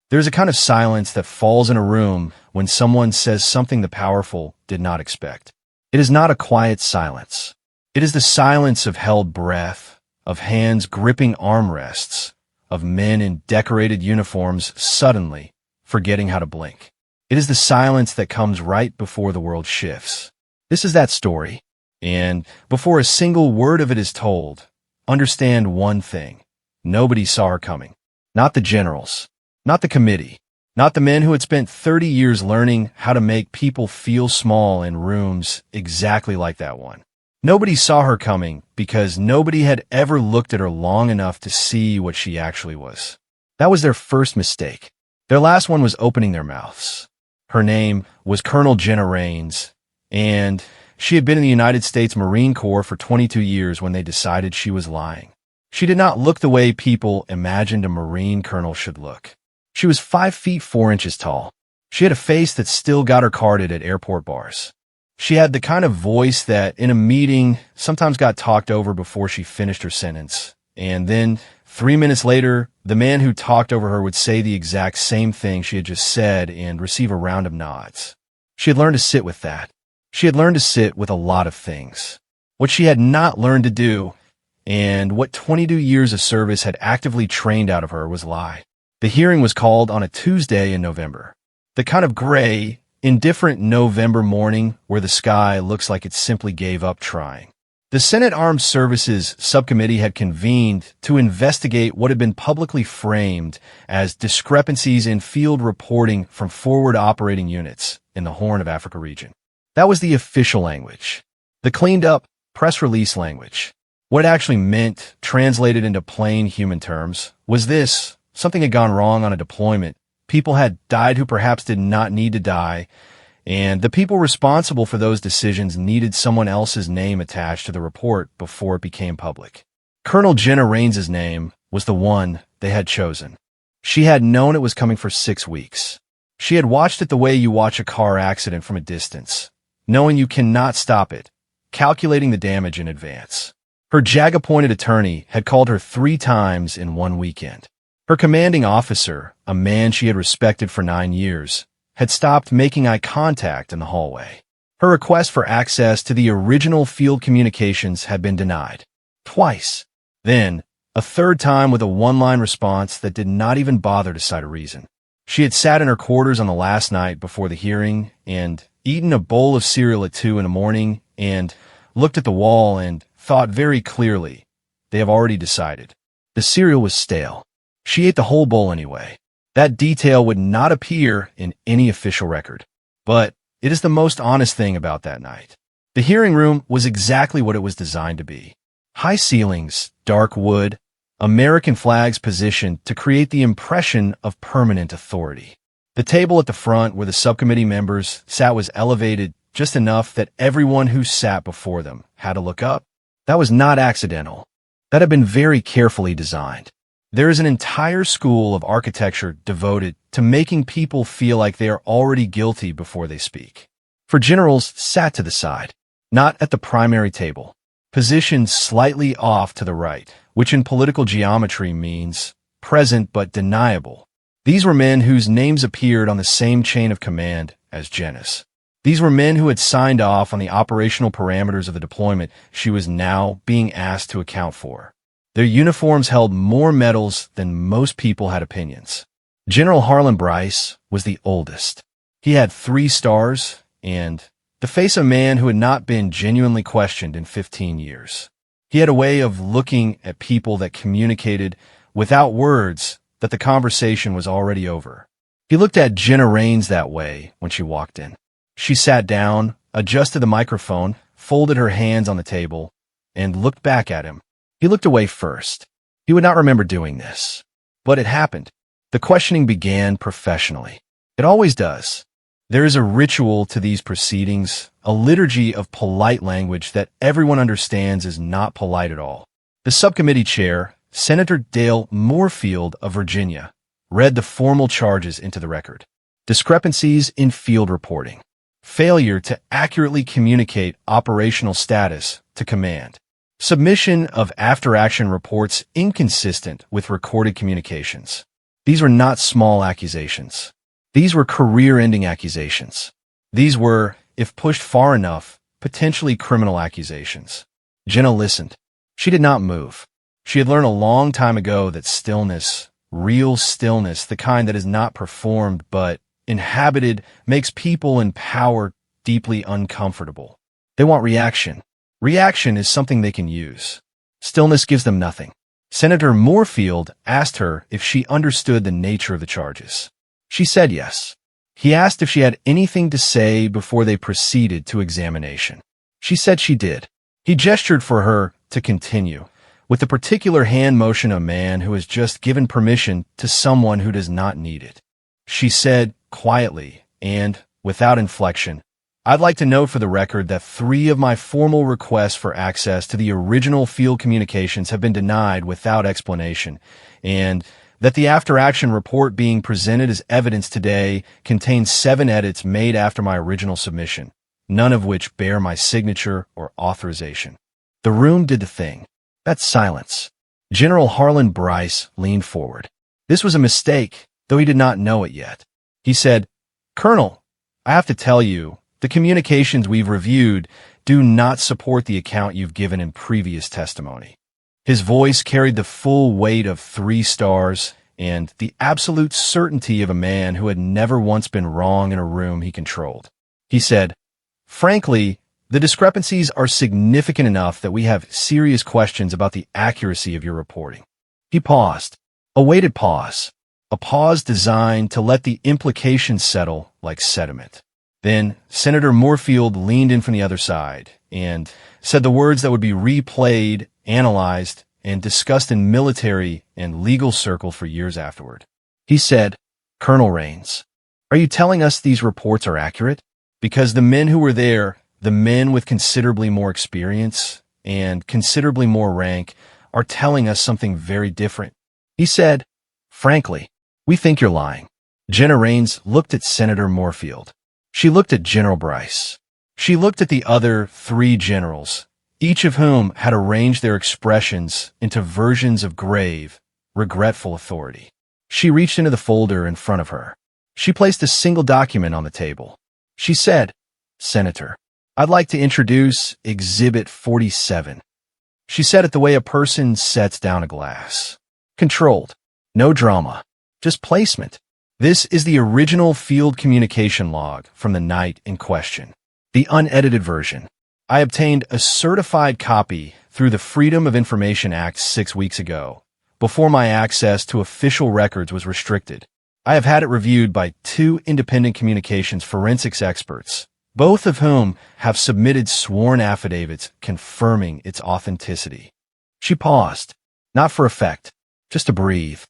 There's a kind of silence that falls in a room when someone says something the powerful did not expect. It is not a quiet silence. It is the silence of held breath, of hands gripping armrests, of men in decorated uniforms suddenly forgetting how to blink. It is the silence that comes right before the world shifts. This is that story. And before a single word of it is told, understand one thing. Nobody saw her coming. Not the generals, not the committee, not the men who had spent 30 years learning how to make people feel small in rooms exactly like that one. Nobody saw her coming because nobody had ever looked at her long enough to see what she actually was. That was their first mistake. Their last one was opening their mouths. Her name was Colonel Jenna Rains, and she had been in the United States Marine Corps for 22 years when they decided she was lying. She did not look the way people imagined a Marine colonel should look. She was 5 feet 4 inches tall. She had a face that still got her carded at airport bars. She had the kind of voice that, in a meeting, sometimes got talked over before she finished her sentence. And then, 3 minutes later, the man who talked over her would say the exact same thing she had just said and receive a round of nods. She had learned to sit with that. She had learned to sit with a lot of things. What she had not learned to do, and what 22 years of service had actively trained out of her, was lie. The hearing was called on a Tuesday in November. The kind of gray, indifferent November morning where the sky looks like it simply gave up trying. The Senate Armed Services Subcommittee had convened to investigate what had been publicly framed as discrepancies in field reporting from forward operating units in the Horn of Africa region. That was the official language. The cleaned-up press release language. What it actually meant, translated into plain human terms, was this: something had gone wrong on a deployment. People had died who perhaps did not need to die, and the people responsible for those decisions needed someone else's name attached to the report before it became public. Colonel Jenna Rains' name was the one they had chosen. She had known it was coming for 6 weeks. She had watched it the way you watch a car accident from a distance, knowing you cannot stop it, calculating the damage in advance. Her JAG-appointed attorney had called her 3 times in one weekend. Her commanding officer, a man she had respected for 9 years, had stopped making eye contact in the hallway. Her request for access to the original field communications had been denied. Twice. Then, a 3rd time with a one-line response that did not even bother to cite a reason. She had sat in her quarters on the last night before the hearing and eaten a bowl of cereal at 2 in the morning and looked at the wall and thought very clearly, they have already decided. The cereal was stale. She ate the whole bowl anyway. That detail would not appear in any official record. But it is the most honest thing about that night. The hearing room was exactly what it was designed to be. High ceilings, dark wood, American flags positioned to create the impression of permanent authority. The table at the front where the subcommittee members sat was elevated just enough that everyone who sat before them had to look up. That was not accidental. That had been very carefully designed. There is an entire school of architecture devoted to making people feel like they are already guilty before they speak. For generals sat to the side, not at the primary table, positioned slightly off to the right, which in political geometry means present but deniable. These were men whose names appeared on the same chain of command as Jenna's. These were men who had signed off on the operational parameters of the deployment she was now being asked to account for. Their uniforms held more medals than most people had opinions. General Harlan Bryce was the oldest. He had 3 stars and the face of a man who had not been genuinely questioned in 15 years. He had a way of looking at people that communicated without words that the conversation was already over. He looked at Jenna Rains that way when she walked in. She sat down, adjusted the microphone, folded her hands on the table, and looked back at him. He looked away first. He would not remember doing this. But it happened. The questioning began professionally. It always does. There is a ritual to these proceedings, a liturgy of polite language that everyone understands is not polite at all. The subcommittee chair, Senator Dale Moorfield of Virginia, read the formal charges into the record. Discrepancies in field reporting. Failure to accurately communicate operational status to command. Submission of after-action reports inconsistent with recorded communications. These were not small accusations. These were career-ending accusations. These were, if pushed far enough, potentially criminal accusations. Jenna listened. She did not move. She had learned a long time ago that stillness, real stillness, the kind that is not performed but inhabited, makes people in power deeply uncomfortable. They want reaction. Reaction is something they can use. Stillness gives them nothing. Senator Moorfield asked her if she understood the nature of the charges. She said yes. He asked if she had anything to say before they proceeded to examination. She said she did. He gestured for her to continue, with the particular hand motion of a man who has just given permission to someone who does not need it. She said, quietly and without inflection, "I'd like to note for the record that 3 of my formal requests for access to the original field communications have been denied without explanation, and that the after-action report being presented as evidence today contains 7 edits made after my original submission, none of which bear my signature or authorization." The room did the thing. That's silence. General Harlan Bryce leaned forward. This was a mistake, though he did not know it yet. He said, "Colonel, I have to tell you, the communications we've reviewed do not support the account you've given in previous testimony." His voice carried the full weight of 3 stars and the absolute certainty of a man who had never once been wrong in a room he controlled. He said, "Frankly, the discrepancies are significant enough that we have serious questions about the accuracy of your reporting." He paused, a weighted pause, a pause designed to let the implications settle like sediment. Then Senator Moorfield leaned in from the other side and said the words that would be replayed, analyzed, and discussed in military and legal circles for years afterward. He said, "Colonel Raines, are you telling us these reports are accurate? Because the men who were there, the men with considerably more experience and considerably more rank, are telling us something very different." He said, "Frankly, we think you're lying." Jenna Raines looked at Senator Moorfield. She looked at General Bryce. She looked at the other 3 generals, each of whom had arranged their expressions into versions of grave, regretful authority. She reached into the folder in front of her. She placed a single document on the table. She said, "Senator, I'd like to introduce Exhibit 47. She said it the way a person sets down a glass. Controlled. No drama. Just placement. This is the original field communication log from the night in question. The unedited version. I obtained a certified copy through the Freedom of Information Act 6 weeks ago, before my access to official records was restricted. I have had it reviewed by 2 independent communications forensics experts, both of whom have submitted sworn affidavits confirming its authenticity." She paused, not for effect, just to breathe.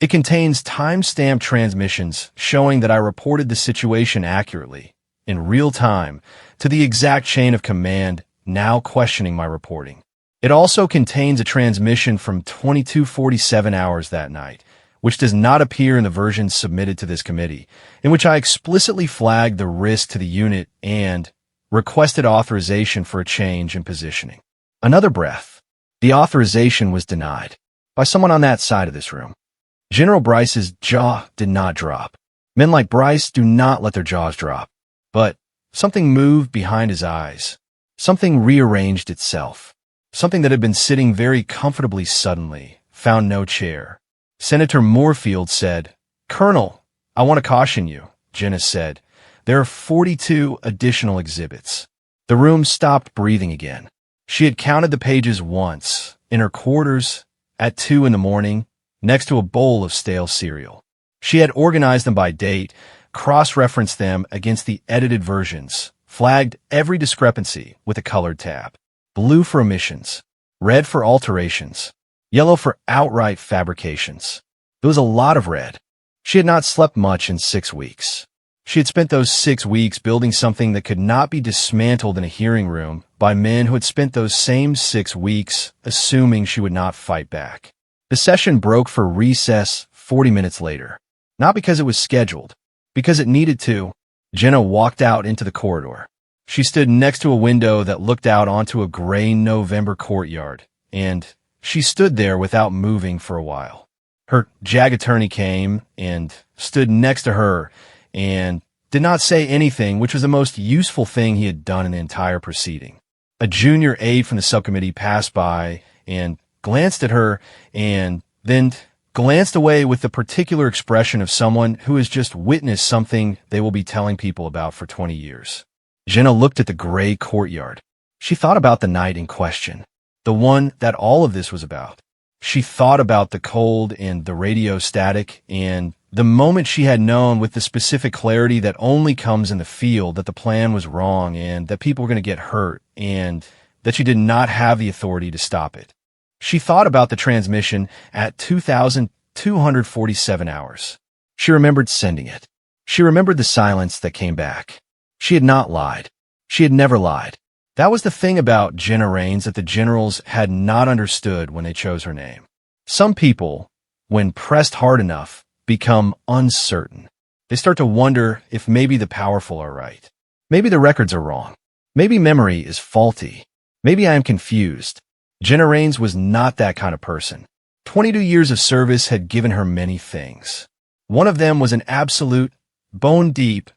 It contains time-stamped transmissions showing that I reported the situation accurately, in real time, to the exact chain of command now questioning my reporting. It also contains a transmission from 22:47 hours that night, which does not appear in the version submitted to this committee, in which I explicitly flagged the risk to the unit and requested authorization for a change in positioning. Another breath. The authorization was denied by someone on that side of this room. General Bryce's jaw did not drop. Men like Bryce do not let their jaws drop. But something moved behind his eyes. Something rearranged itself. Something that had been sitting very comfortably suddenly found no chair. Senator Moorfield said, "Colonel, I want to caution you," Jenna said. "There are 42 additional exhibits." The room stopped breathing again. She had counted the pages once, in her quarters, at 2 in the morning, next to a bowl of stale cereal. She had organized them by date, cross-referenced them against the edited versions, flagged every discrepancy with a colored tab. Blue for omissions, red for alterations, yellow for outright fabrications. There was a lot of red. She had not slept much in 6 weeks. She had spent those 6 weeks building something that could not be dismantled in a hearing room by men who had spent those same 6 weeks assuming she would not fight back. The session broke for recess 40 minutes later. Not because it was scheduled, because it needed to. Jenna walked out into the corridor. She stood next to a window that looked out onto a gray November courtyard, and she stood there without moving for a while. Her JAG attorney came and stood next to her and did not say anything, which was the most useful thing he had done in the entire proceeding. A junior aide from the subcommittee passed by and glanced at her and then glanced away with the particular expression of someone who has just witnessed something they will be telling people about for 20 years. Jenna looked at the gray courtyard. She thought about the night in question, the one that all of this was about. She thought about the cold and the radio static and the moment she had known with the specific clarity that only comes in the field that the plan was wrong and that people were going to get hurt and that she did not have the authority to stop it. She thought about the transmission at 2,247 hours. She remembered sending it. She remembered the silence that came back. She had not lied. She had never lied. That was the thing about Jenna Rains that the generals had not understood when they chose her name. Some people, when pressed hard enough, become uncertain. They start to wonder if maybe the powerful are right. Maybe the records are wrong. Maybe memory is faulty. Maybe I am confused. Jenna Rains was not that kind of person. 22 years of service had given her many things. One of them was an absolute, bone-deep,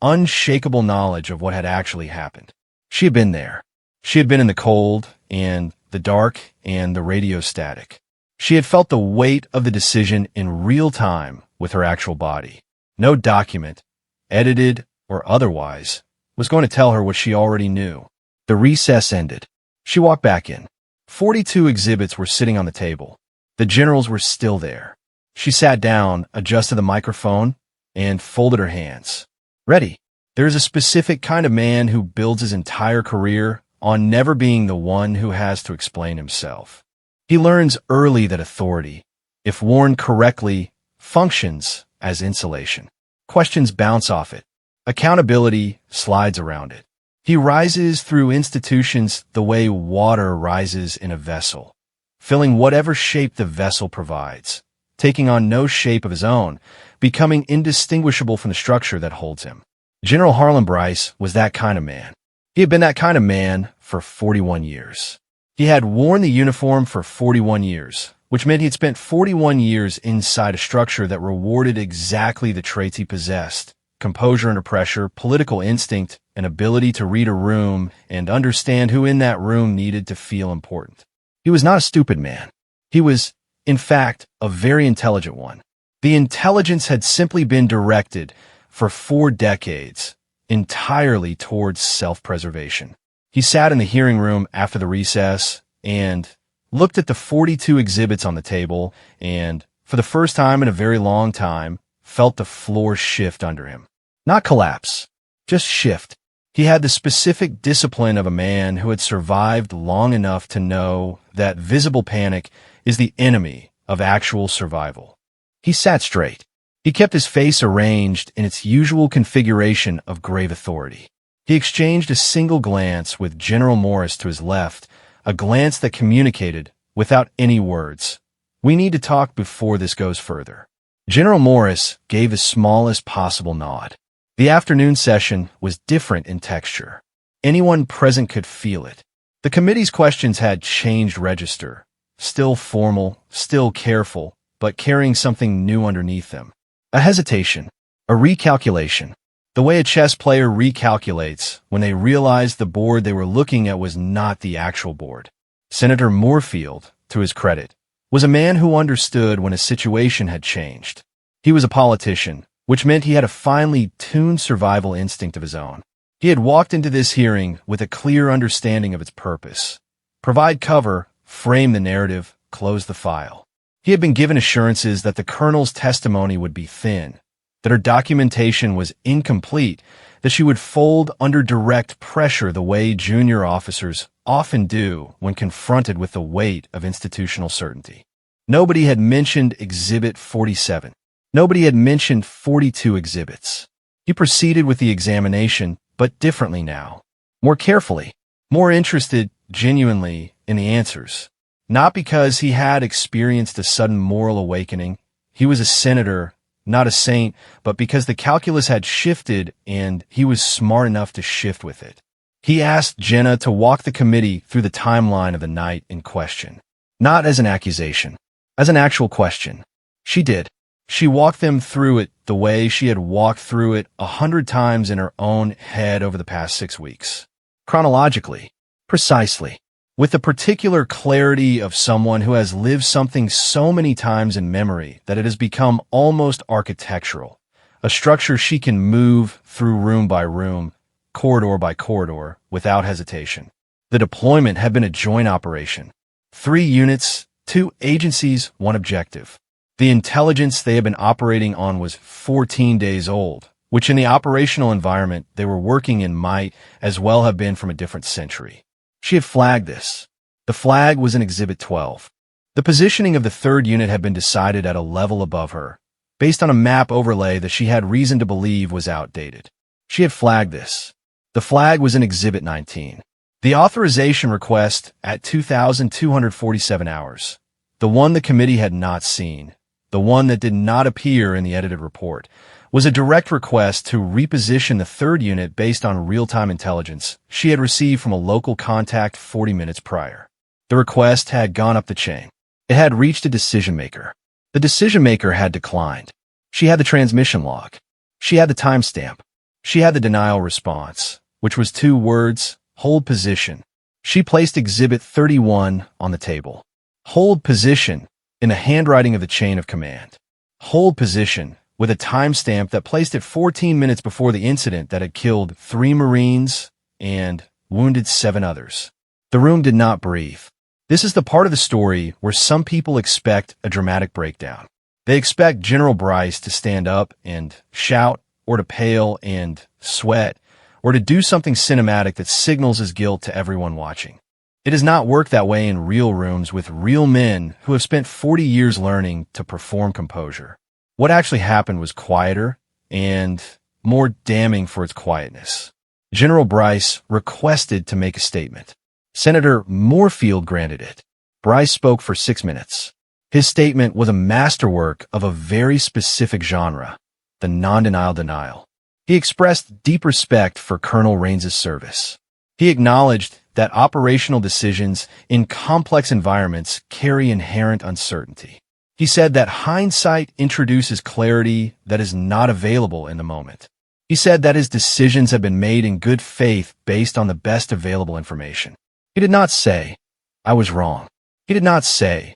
unshakable knowledge of what had actually happened. She had been there. She had been in the cold and the dark and the radio static. She had felt the weight of the decision in real time with her actual body. No document, edited or otherwise, was going to tell her what she already knew. The recess ended. She walked back in. 42 exhibits were sitting on the table. The generals were still there. She sat down, adjusted the microphone, and folded her hands. Ready. There is a specific kind of man who builds his entire career on never being the one who has to explain himself. He learns early that authority, if worn correctly, functions as insulation. Questions bounce off it. Accountability slides around it. He rises through institutions the way water rises in a vessel, filling whatever shape the vessel provides, taking on no shape of his own, becoming indistinguishable from the structure that holds him. General Harlan Bryce was that kind of man. He had been that kind of man for 41 years. He had worn the uniform for 41 years, which meant he had spent 41 years inside a structure that rewarded exactly the traits he possessed: composure under pressure, political instinct, an ability to read a room and understand who in that room needed to feel important. He was not a stupid man. He was, in fact, a very intelligent one. The intelligence had simply been directed for 4 decades entirely towards self-preservation. He sat in the hearing room after the recess and looked at the 42 exhibits on the table and, for the first time in a very long time, felt the floor shift under him. Not collapse, just shift. He had the specific discipline of a man who had survived long enough to know that visible panic is the enemy of actual survival. He sat straight. He kept his face arranged in its usual configuration of grave authority. He exchanged a single glance with General Morris to his left, a glance that communicated, without any words, "We need to talk before this goes further." General Morris gave the smallest possible nod. The afternoon session was different in texture. Anyone present could feel it. The committee's questions had changed register, still formal, still careful, but carrying something new underneath them. A hesitation, a recalculation. The way a chess player recalculates when they realized the board they were looking at was not the actual board. Senator Moorfield, to his credit, was a man who understood when a situation had changed. He was a politician, which meant he had a finely tuned survival instinct of his own. He had walked into this hearing with a clear understanding of its purpose: provide cover, frame the narrative, close the file. He had been given assurances that the colonel's testimony would be thin, that her documentation was incomplete, that she would fold under direct pressure the way junior officers often do when confronted with the weight of institutional certainty. Nobody had mentioned Exhibit 47. Nobody had mentioned 42 exhibits. He proceeded with the examination, but differently now. More carefully, more interested genuinely in the answers. Not because he had experienced a sudden moral awakening. He was a senator, not a saint, but because the calculus had shifted and he was smart enough to shift with it. He asked Jenna to walk the committee through the timeline of the night in question. Not as an accusation, as an actual question. She did. She walked them through it the way she had walked through it 100 times in her own head over the past 6 weeks. Chronologically, precisely, with the particular clarity of someone who has lived something so many times in memory that it has become almost architectural, a structure she can move through room by room, corridor by corridor, without hesitation. The deployment had been a joint operation. 3 units, 2 agencies, 1 objective. The intelligence they had been operating on was 14 days old, which in the operational environment they were working in might as well have been from a different century. She had flagged this. The flag was in Exhibit 12. The positioning of the 3rd unit had been decided at a level above her, based on a map overlay that she had reason to believe was outdated. She had flagged this. The flag was in Exhibit 19. The authorization request at 2,247 hours. The one the committee had not seen, the one that did not appear in the edited report, was a direct request to reposition the 3rd unit based on real-time intelligence she had received from a local contact 40 minutes prior. The request had gone up the chain. It had reached a decision-maker. The decision-maker had declined. She had the transmission log. She had the timestamp. She had the denial response, which was 2 words, hold position. She placed Exhibit 31 on the table. Hold position in the handwriting of the chain of command. Hold position with a timestamp that placed it 14 minutes before the incident that had killed 3 Marines and wounded 7 others. The room did not breathe. This is the part of the story where some people expect a dramatic breakdown. They expect General Bryce to stand up and shout, or to pale and sweat, or to do something cinematic that signals his guilt to everyone watching. It does not work that way in real rooms with real men who have spent 40 years learning to perform composure. What actually happened was quieter and more damning for its quietness. General Bryce requested to make a statement. Senator Moorfield granted it. Bryce spoke for 6 minutes. His statement was a masterwork of a very specific genre, the non-denial denial. He expressed deep respect for Colonel Raines's service. He acknowledged that operational decisions in complex environments carry inherent uncertainty. He said that hindsight introduces clarity that is not available in the moment. He said that his decisions have been made in good faith based on the best available information. He did not say, I was wrong. He did not say,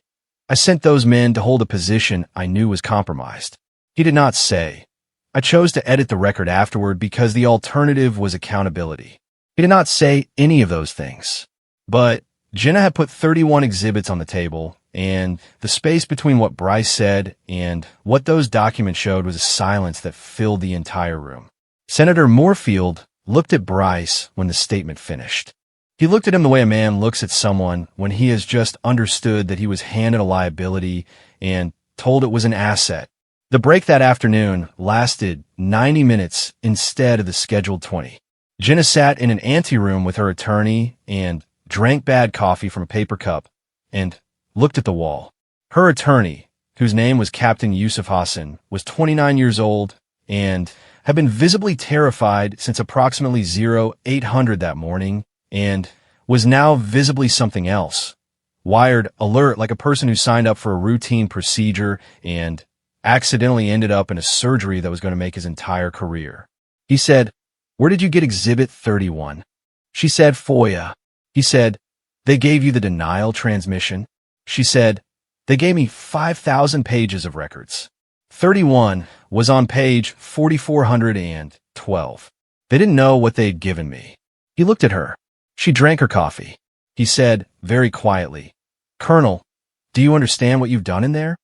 I sent those men to hold a position I knew was compromised. He did not say, I chose to edit the record afterward because the alternative was accountability. He did not say any of those things. But Jenna had put 31 exhibits on the table, and the space between what Bryce said and what those documents showed was a silence that filled the entire room. Senator Moorfield looked at Bryce when the statement finished. He looked at him the way a man looks at someone when he has just understood that he was handed a liability and told it was an asset. The break that afternoon lasted 90 minutes instead of the scheduled 20. Jenna sat in an anteroom with her attorney and drank bad coffee from a paper cup and looked at the wall. Her attorney, whose name was Captain Yusuf Hassan, was 29 years old and had been visibly terrified since approximately 0800 that morning and was now visibly something else. Wired alert like a person who signed up for a routine procedure and accidentally ended up in a surgery that was going to make his entire career. He said, Where did you get Exhibit 31? She said, FOIA. He said, They gave you the denial transmission? She said, They gave me 5,000 pages of records. 31 was on page 4,412. They didn't know what they'd given me. He looked at her. She drank her coffee. He said, very quietly, Colonel, do you understand what you've done in there?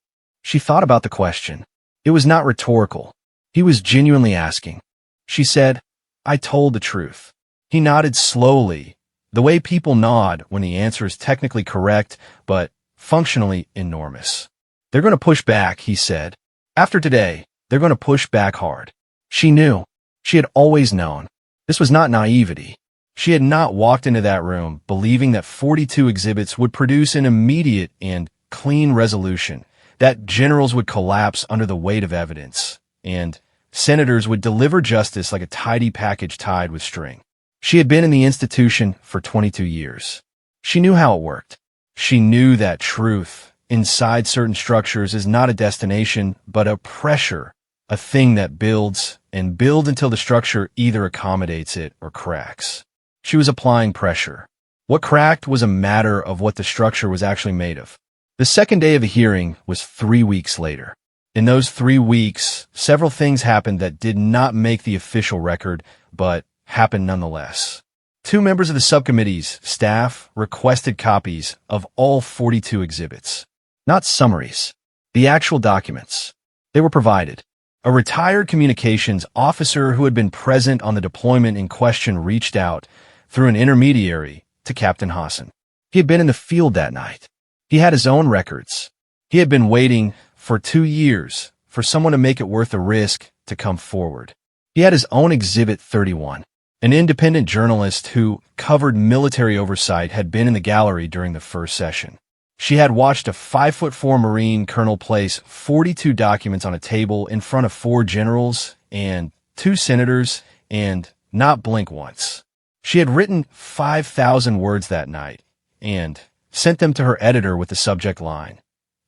She thought about the question. It was not rhetorical. He was genuinely asking. She said, I told the truth. He nodded slowly, the way people nod when the answer is technically correct, but functionally enormous. They're going to push back, he said. After today, they're going to push back hard. She knew. She had always known. This was not naivety. She had not walked into that room believing that 42 exhibits would produce an immediate and clean resolution, that generals would collapse under the weight of evidence, and senators would deliver justice like a tidy package tied with string. She had been in the institution for 22 years. She knew how it worked. She knew that truth inside certain structures is not a destination, but a pressure, a thing that builds and builds until the structure either accommodates it or cracks. She was applying pressure. What cracked was a matter of what the structure was actually made of. The second day of the hearing was 3 weeks later. In those 3 weeks, several things happened that did not make the official record, but happened nonetheless. 2 members of the subcommittee's staff requested copies of all 42 exhibits. Not summaries, the actual documents. They were provided. A retired communications officer who had been present on the deployment in question reached out, through an intermediary, to Captain Hassan. He had been in the field that night. He had his own records. He had been waiting for 2 years for someone to make it worth the risk to come forward. He had his own Exhibit 31. An independent journalist who covered military oversight had been in the gallery during the first session. She had watched a 5'4" Marine colonel place 42 documents on a table in front of 4 generals and 2 senators and not blink once. She had written 5,000 words that night and sent them to her editor with the subject line,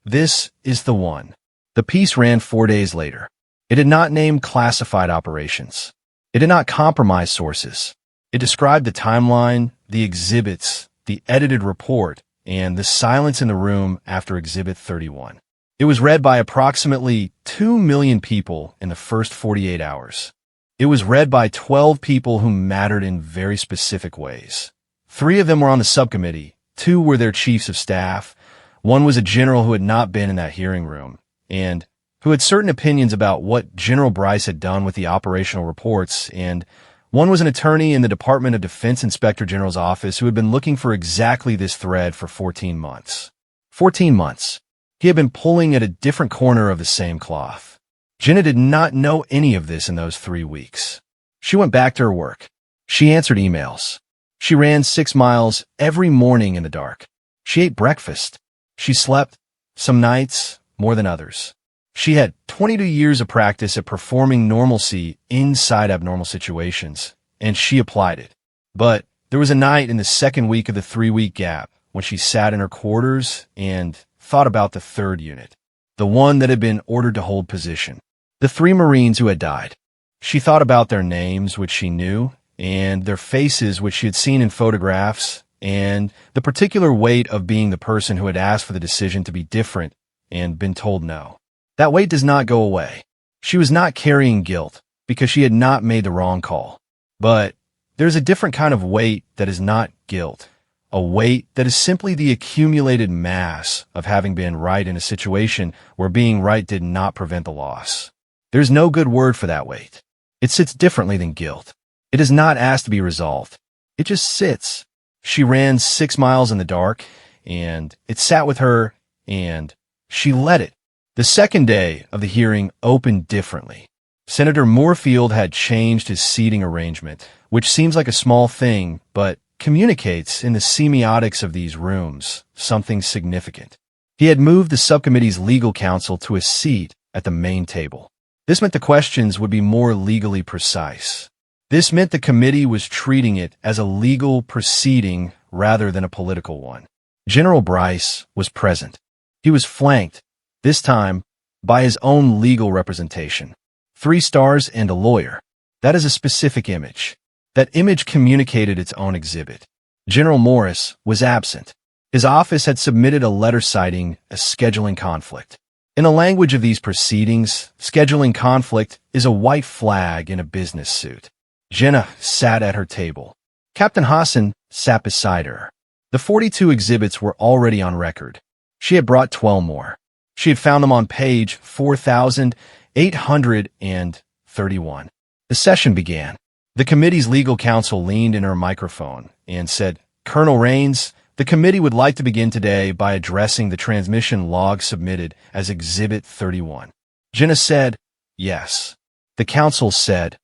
"This is the one." The piece ran 4 days later. It did not name classified operations. It did not compromise sources. It described the timeline, the exhibits, the edited report, and the silence in the room after Exhibit 31. It was read by approximately 2 million people in the first 48 hours. It was read by 12 people who mattered in very specific ways. 3 of them were on the subcommittee, 2 were their chiefs of staff, 1 was a general who had not been in that hearing room, and who had certain opinions about what General Bryce had done with the operational reports, and 1 was an attorney in the Department of Defense Inspector General's office who had been looking for exactly this thread for 14 months. 14 months. He had been pulling at a different corner of the same cloth. Jenna did not know any of this in those 3 weeks. She went back to her work. She answered emails. She ran 6 miles every morning in the dark. She ate breakfast. She slept, some nights more than others. She had 22 years of practice at performing normalcy inside abnormal situations, and she applied it. But there was a night in the second week of the 3-week gap when she sat in her quarters and thought about the 3rd unit, the one that had been ordered to hold position, the 3 Marines who had died. She thought about their names, which she knew, and their faces, which she had seen in photographs, and the particular weight of being the person who had asked for the decision to be different and been told no. That weight does not go away. She was not carrying guilt because she had not made the wrong call. But there's a different kind of weight that is not guilt, a weight that is simply the accumulated mass of having been right in a situation where being right did not prevent the loss. There's no good word for that weight. It sits differently than guilt. It is not asked to be resolved. It just sits. She ran 6 miles in the dark, and it sat with her, and she let it. The second day of the hearing opened differently. Senator Moorfield had changed his seating arrangement, which seems like a small thing, but communicates in the semiotics of these rooms something significant. He had moved the subcommittee's legal counsel to a seat at the main table. This meant the questions would be more legally precise. This meant the committee was treating it as a legal proceeding rather than a political one. General Bryce was present. He was flanked, this time, by his own legal representation. 3 stars and a lawyer. That is a specific image. That image communicated its own exhibit. General Morris was absent. His office had submitted a letter citing a scheduling conflict. In the language of these proceedings, scheduling conflict is a white flag in a business suit. Jenna sat at her table. Captain Hassan sat beside her. The 42 exhibits were already on record. She had brought 12 more. She had found them on page 4,831. The session began. The committee's legal counsel leaned in her microphone and said, "Colonel Raines, the committee would like to begin today by addressing the transmission log submitted as Exhibit 31. Jenna said, "Yes." The counsel said,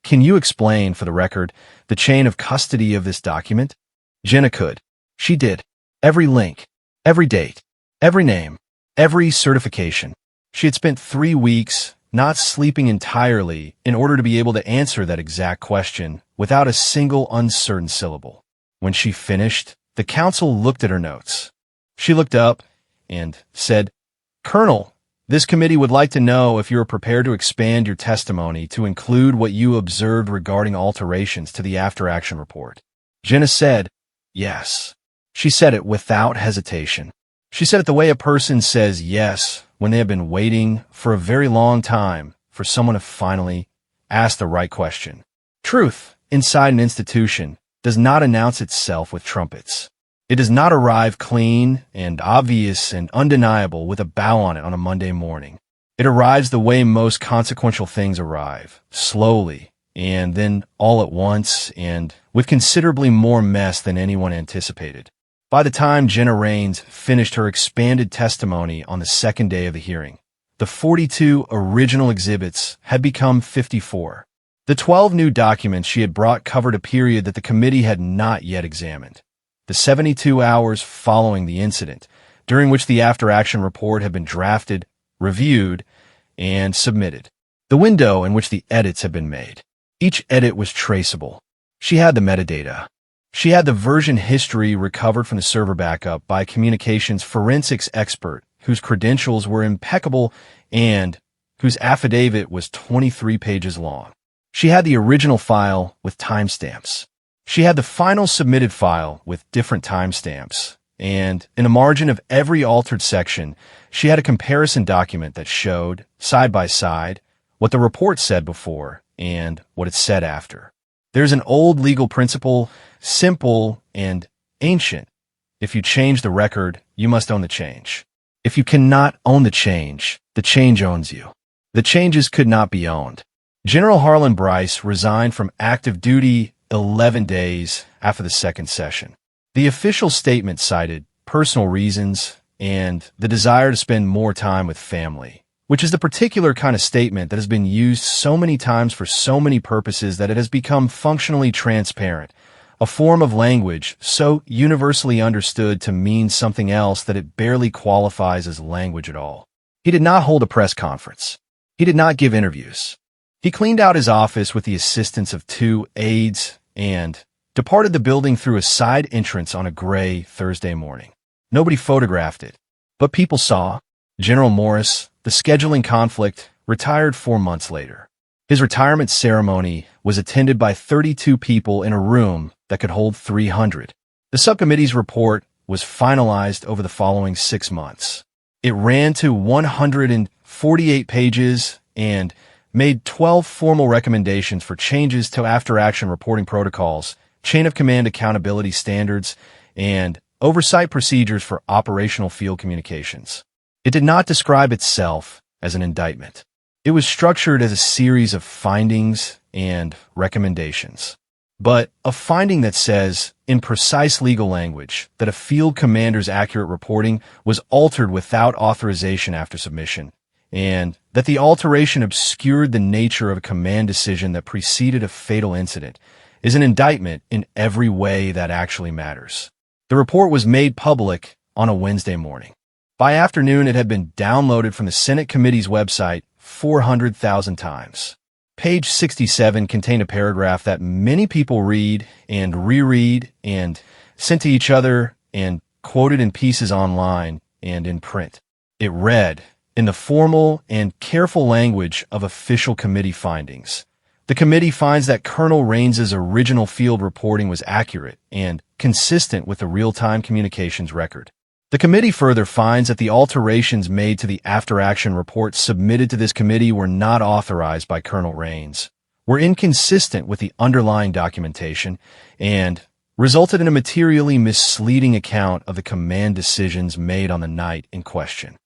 "Can you explain, for the record, the chain of custody of this document?" Jenna could. She did. Every link, every date, every name, every certification. She had spent 3 weeks not sleeping entirely in order to be able to answer that exact question without a single uncertain syllable. When she finished, the counsel looked at her notes. She looked up, and said, "Colonel, this committee would like to know if you are prepared to expand your testimony to include what you observed regarding alterations to the after-action report." Jenna said, "Yes." She said it without hesitation. She said it the way a person says yes when they have been waiting for a very long time for someone to finally ask the right question. Truth inside an institution does not announce itself with trumpets. It does not arrive clean and obvious and undeniable with a bow on it on a Monday morning. It arrives the way most consequential things arrive, slowly, and then all at once, and with considerably more mess than anyone anticipated. By the time Jenna Rains finished her expanded testimony on the second day of the hearing, the 42 original exhibits had become 54. The 12 new documents she had brought covered a period that the committee had not yet examined. The 72 hours following the incident, during which the after-action report had been drafted, reviewed, and submitted. The window in which the edits had been made. Each edit was traceable. She had the metadata. She had the version history recovered from the server backup by a communications forensics expert whose credentials were impeccable and whose affidavit was 23 pages long. She had the original file with timestamps. She had the final submitted file with different timestamps, and in a margin of every altered section, she had a comparison document that showed, side by side, what the report said before and what it said after. There's an old legal principle, simple and ancient. If you change the record, you must own the change. If you cannot own the change owns you. The changes could not be owned. General Harlan Bryce resigned from active duty 11 days after the second session. The official statement cited personal reasons and the desire to spend more time with family, which is the particular kind of statement that has been used so many times for so many purposes that it has become functionally transparent, a form of language so universally understood to mean something else that it barely qualifies as language at all. He did not hold a press conference. He did not give interviews. He cleaned out his office with the assistance of 2 aides and departed the building through a side entrance on a gray Thursday morning. Nobody photographed it, but people saw. General Morris, the scheduling conflict, retired 4 months later. His retirement ceremony was attended by 32 people in a room that could hold 300. The subcommittee's report was finalized over the following 6 months. It ran to 148 pages and made 12 formal recommendations for changes to after-action reporting protocols, chain of command accountability standards, and oversight procedures for operational field communications. It did not describe itself as an indictment. It was structured as a series of findings and recommendations. But a finding that says, in precise legal language, that a field commander's accurate reporting was altered without authorization after submission, and that the alteration obscured the nature of a command decision that preceded a fatal incident, is an indictment in every way that actually matters. The report was made public on a Wednesday morning. By afternoon, it had been downloaded from the Senate committee's website 400,000 times. Page 67 contained a paragraph that many people read and reread and sent to each other and quoted in pieces online and in print. It read, in the formal and careful language of official committee findings, the committee finds that Colonel Rains's original field reporting was accurate and consistent with the real-time communications record. The committee further finds that the alterations made to the after-action report submitted to this committee were not authorized by Colonel Rains, were inconsistent with the underlying documentation, and resulted in a materially misleading account of the command decisions made on the night in question.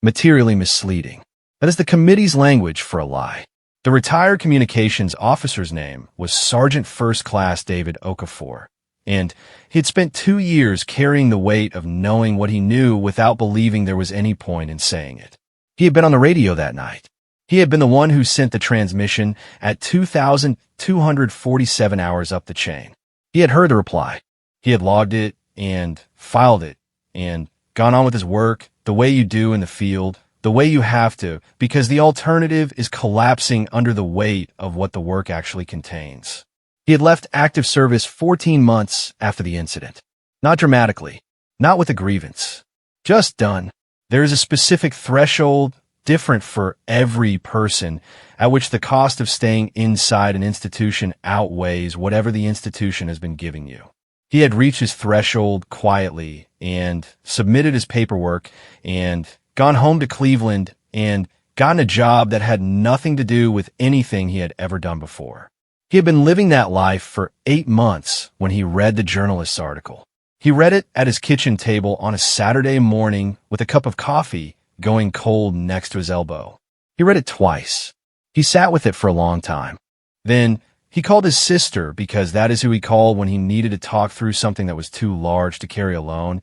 Materially misleading. That is the committee's language for a lie. The retired communications officer's name was Sergeant First Class David Okafor, and he had spent 2 years carrying the weight of knowing what he knew without believing there was any point in saying it. He had been on the radio that night. He had been the one who sent the transmission at 2,247 hours up the chain. He had heard the reply. He had logged it and filed it and gone on with his work the way you do in the field, the way you have to, because the alternative is collapsing under the weight of what the work actually contains. He had left active service 14 months after the incident. Not dramatically, not with a grievance. Just done. There is a specific threshold, different for every person, at which the cost of staying inside an institution outweighs whatever the institution has been giving you. He had reached his threshold quietly and submitted his paperwork and gone home to Cleveland and gotten a job that had nothing to do with anything he had ever done before. He had been living that life for 8 months when he read the journalist's article. He read it at his kitchen table on a Saturday morning with a cup of coffee going cold next to his elbow. He read it twice. He sat with it for a long time. Then he called his sister, because that is who he called when he needed to talk through something that was too large to carry alone,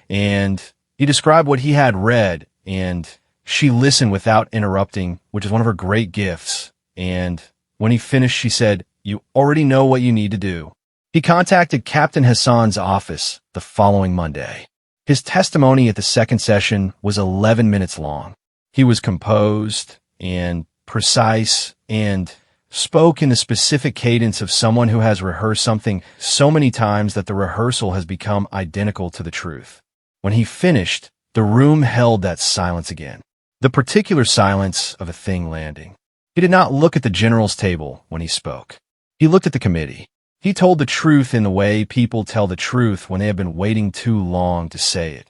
and he described what he had read, and she listened without interrupting, which is one of her great gifts. And when he finished, she said, "You already know what you need to do." He contacted Captain Hassan's office the following Monday. His testimony at the second session was 11 minutes long. He was composed and precise and spoke in the specific cadence of someone who has rehearsed something so many times that the rehearsal has become identical to the truth. When he finished, the room held that silence again, the particular silence of a thing landing. He did not look at the general's table when he spoke. He looked at the committee. He told the truth in the way people tell the truth when they have been waiting too long to say it.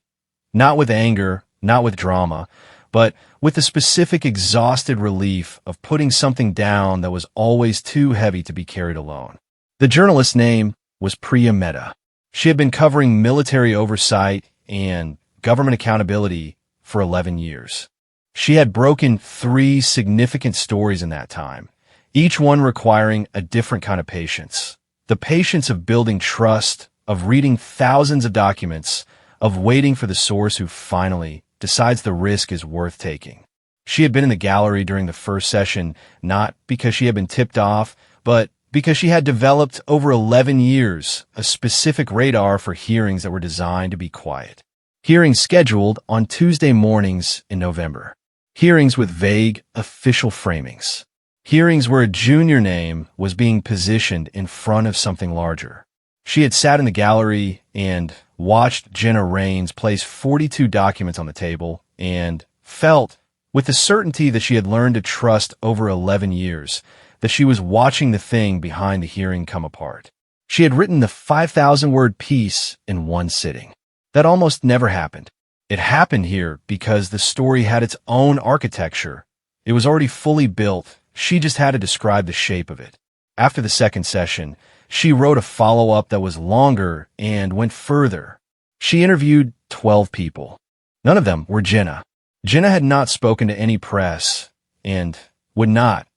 Not with anger, not with drama, but with the specific exhausted relief of putting something down that was always too heavy to be carried alone. The journalist's name was Priya Mehta. She had been covering military oversight and government accountability for 11 years. She had broken 3 significant stories in that time, each one requiring a different kind of patience. The patience of building trust, of reading thousands of documents, of waiting for the source who finally decides the risk is worth taking. She had been in the gallery during the first session, not because she had been tipped off, but because she had developed over 11 years a specific radar for hearings that were designed to be quiet. Hearings scheduled on Tuesday mornings in November. Hearings with vague, official framings. Hearings where a junior name was being positioned in front of something larger. She had sat in the gallery and watched Jenna Raines place 42 documents on the table and felt, with the certainty that she had learned to trust over 11 years, that she was watching the thing behind the hearing come apart. She had written the 5,000-word piece in one sitting. That almost never happened. It happened here because the story had its own architecture. It was already fully built. She just had to describe the shape of it. After the second session, she wrote a follow-up that was longer and went further. She interviewed 12 people. None of them were Jenna. Jenna had not spoken to any press and would not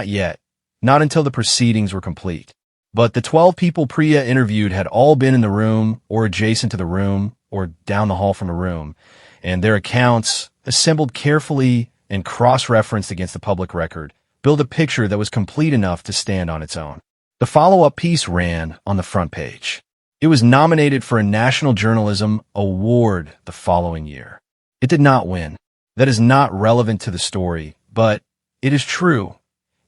yet, not until the proceedings were complete. But the 12 people Priya interviewed had all been in the room or adjacent to the room or down the hall from the room, and their accounts, assembled carefully and cross-referenced against the public record, build a picture that was complete enough to stand on its own. The follow-up piece ran on the front page. It was nominated for a National Journalism Award the following year. It did not win. That is not relevant to the story, but it is true,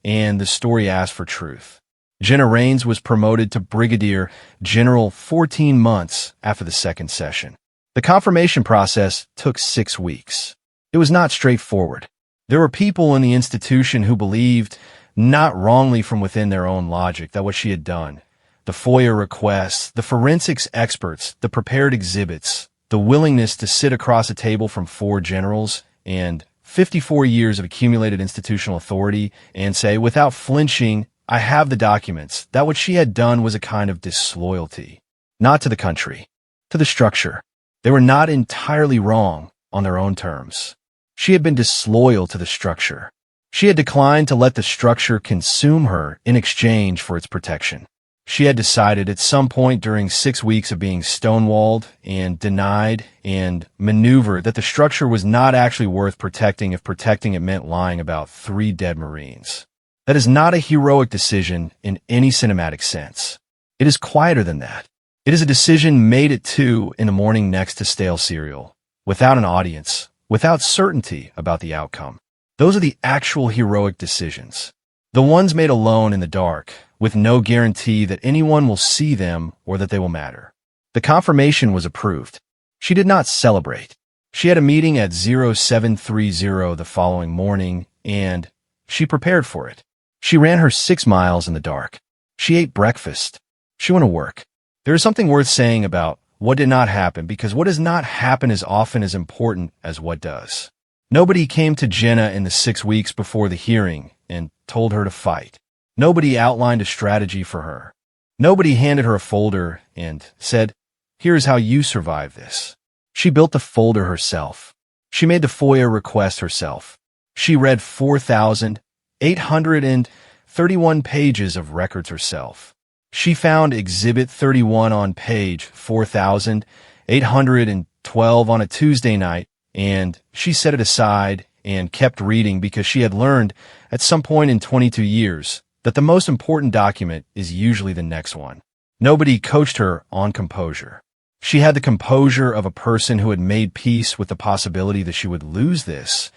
and the story asked for truth. Jenna Raines was promoted to Brigadier General 14 months after the second session. The confirmation process took 6 weeks. It was not straightforward. There were people in the institution who believed, not wrongly from within their own logic, that what she had done, the FOIA requests, the forensics experts, the prepared exhibits, the willingness to sit across a table from 4 generals and 54 years of accumulated institutional authority and say, without flinching, I have the documents, that what she had done was a kind of disloyalty, not to the country, to the structure. They were not entirely wrong on their own terms. She had been disloyal to the structure. She had declined to let the structure consume her in exchange for its protection. She had decided at some point during 6 weeks of being stonewalled and denied and maneuvered that the structure was not actually worth protecting if protecting it meant lying about 3 dead Marines. That is not a heroic decision in any cinematic sense. It is quieter than that. It is a decision made at 2 in the morning next to stale cereal, without an audience, without certainty about the outcome. Those are the actual heroic decisions. The ones made alone in the dark, with no guarantee that anyone will see them or that they will matter. The confirmation was approved. She did not celebrate. She had a meeting at 0730 the following morning, and she prepared for it. She ran her 6 miles in the dark. She ate breakfast. She went to work. There is something worth saying about what did not happen, because what does not happen is often as important as what does. Nobody came to Jenna in the 6 weeks before the hearing and told her to fight. Nobody outlined a strategy for her. Nobody handed her a folder and said, "Here's how you survive this." She built the folder herself. She made the FOIA request herself. She read 4,831 pages of records herself. She found Exhibit 31 on page 4,812 on a Tuesday night, and she set it aside and kept reading because she had learned at some point in 22 years that the most important document is usually the next one. Nobody coached her on composure. She had the composure of a person who had made peace with the possibility that she would lose this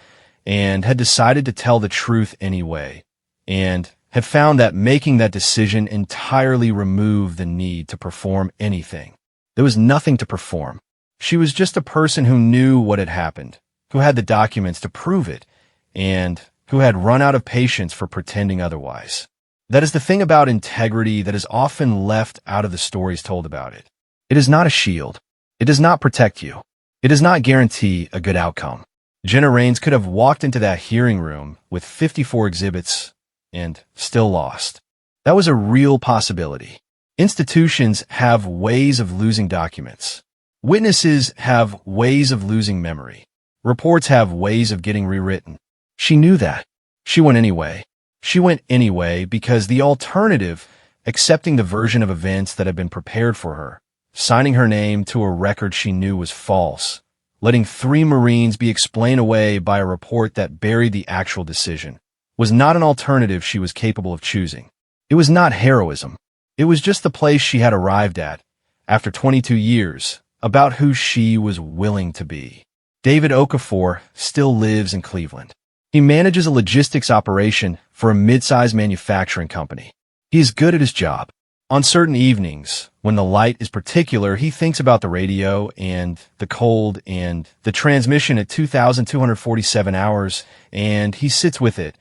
and had decided to tell the truth anyway, and had found that making that decision entirely removed the need to perform anything. There was nothing to perform. She was just a person who knew what had happened, who had the documents to prove it, and who had run out of patience for pretending otherwise. That is the thing about integrity that is often left out of the stories told about it. It is not a shield. It does not protect you. It does not guarantee a good outcome. Jenna Rains could have walked into that hearing room with 54 exhibits and still lost. That was a real possibility. Institutions have ways of losing documents. Witnesses have ways of losing memory. Reports have ways of getting rewritten. She knew that. She went anyway. She went anyway because the alternative, accepting the version of events that had been prepared for her, signing her name to a record she knew was false, letting 3 Marines be explained away by a report that buried the actual decision, was not an alternative she was capable of choosing. It was not heroism. It was just the place she had arrived at, after 22 years, about who she was willing to be. David Okafor still lives in Cleveland. He manages a logistics operation for a mid-sized manufacturing company. He is good at his job. On certain evenings, when the light is particular, he thinks about the radio and the cold and the transmission at 2,247 hours, and he sits with it,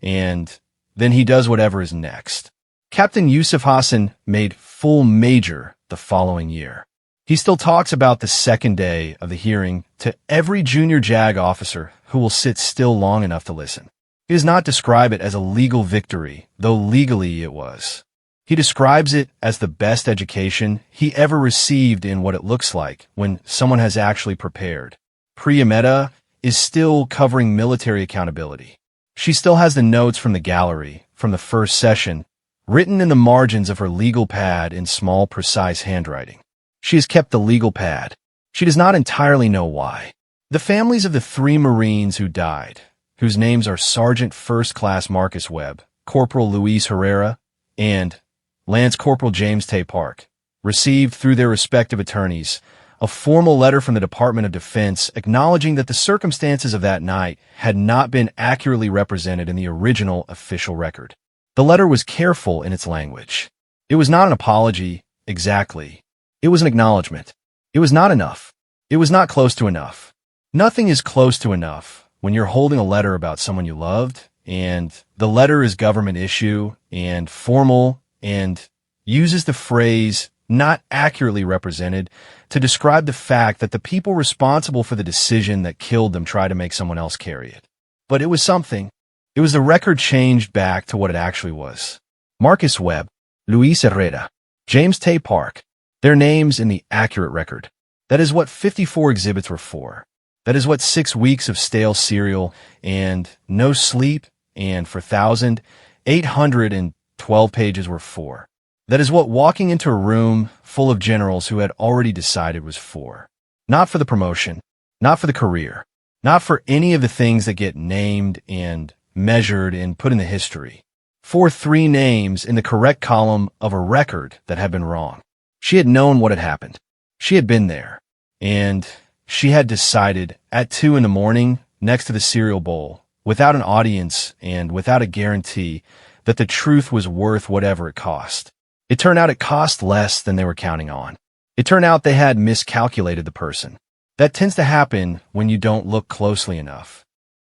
and then he does whatever is next. Captain Yusuf Hassan made full major the following year. He still talks about the second day of the hearing to every junior JAG officer who will sit still long enough to listen. He does not describe it as a legal victory, though legally it was. He describes it as the best education he ever received in what it looks like when someone has actually prepared. Priya Mehta is still covering military accountability. She still has the notes from the gallery, from the first session, written in the margins of her legal pad in small, precise handwriting. She has kept the legal pad. She does not entirely know why. The families of the 3 Marines who died, whose names are Sergeant First Class Marcus Webb, Corporal Luis Herrera, and Lance Corporal James Tay Park, received through their respective attorneys a formal letter from the Department of Defense acknowledging that the circumstances of that night had not been accurately represented in the original official record. The letter was careful in its language. It was not an apology, exactly. It was an acknowledgement. It was not enough. It was not close to enough. Nothing is close to enough when you're holding a letter about someone you loved, and the letter is government issue and formal and uses the phrase "not accurately represented" to describe the fact that the people responsible for the decision that killed them tried to make someone else carry it. But it was something. It was the record changed back to what it actually was. Marcus Webb, Luis Herrera, James Tay Park, their names in the accurate record. That is what 54 exhibits were for. That is what 6 weeks of stale cereal and no sleep and for 1,812 pages were for. That is what walking into a room full of generals who had already decided was for. Not for the promotion, not for the career, not for any of the things that get named and measured and put in the history. For 3 names in the correct column of a record that had been wrong. She had known what had happened. She had been there. And she had decided at 2 in the morning next to the cereal bowl, without an audience and without a guarantee, that the truth was worth whatever it cost. It turned out it cost less than they were counting on. It turned out they had miscalculated the person. That tends to happen when you don't look closely enough.